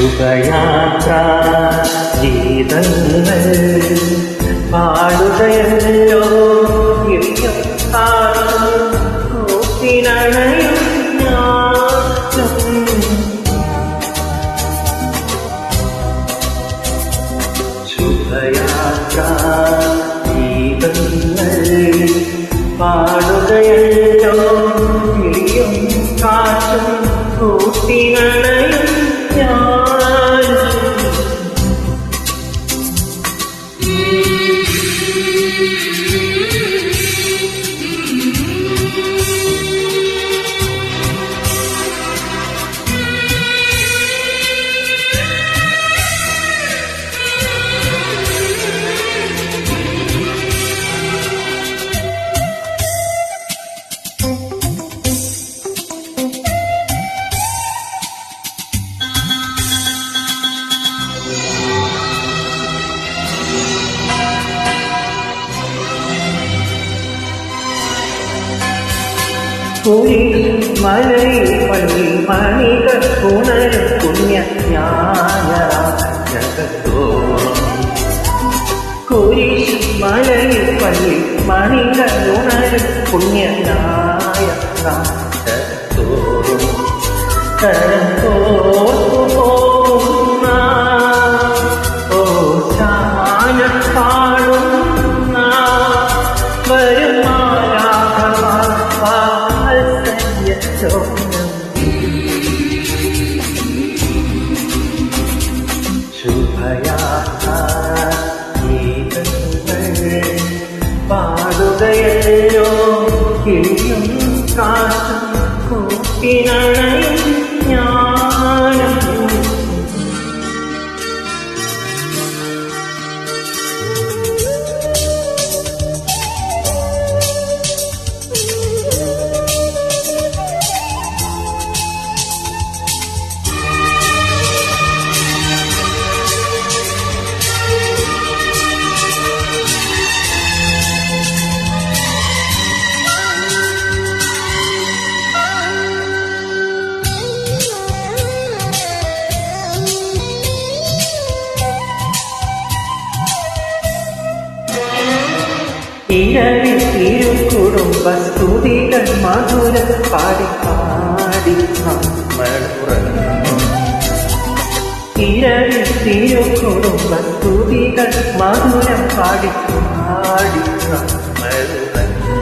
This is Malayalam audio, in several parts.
ശുഭയാത്ര ഗീതങ്ങൾ പാടുകയല്ലോ കൂട്ടിനണയും ശുഭയാത്ര ഗീതങ്ങൾ പാടുകയല്ലോ കിളിയും കാറ്റും കൂട്ടിനണയും മലയിൽ പള്ളി മണികൾ ഉണരും പുണ്യജ്ഞാനത്തോളം കുരിശ് മലയിൽ പള്ളി മണികൾ ഉണരും പുണ്യജ്ഞാനത്തോളം കരം തോർത്തു പോകുന്ന ഓ ശാന പാടുന്ന ശുഭയാത്ര ഗീതങ്ങൾ പാടുകയല്ലോ കിളിയും കാറ്റും കൂട്ടിനണയും ജ്ഞാനം ഇരവിൽ തിരുക്കുടുംബസ്തുതികൾ മധുരം പാടി പാടി നമ്മളുറങ്ങുന്നു ഇരവിൽ തിരുക്കുടുംബസ്തുതികൾ മധുരം പാടി പാടി നമ്മളുറങ്ങുന്നു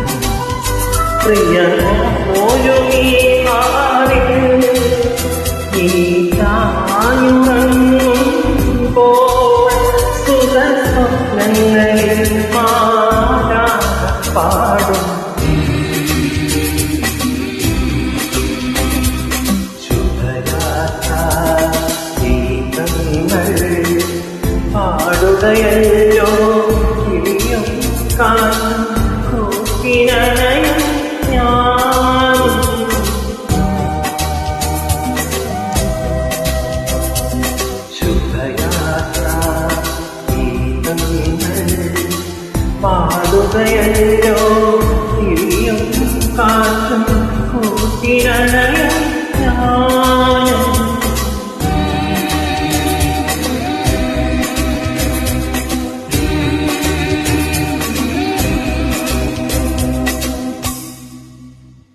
പ്രിയമോരുമീ മാറിൽ ഈ തായുറങ്ങുമ്പോൾ സുഖസ്വപ്നങ്ങളിൽ പാടും ശുഭയാത്ര ഗീതങ്ങൾ പാടുകയല്ലോ കിളിയും കാറ്റും കൂട്ടിനണയും ശുഭയാത്ര ഗീതങ്ങൾ പാടുകയല്ലോ കിളിയും കാറ്റും കൂട്ടിനണയും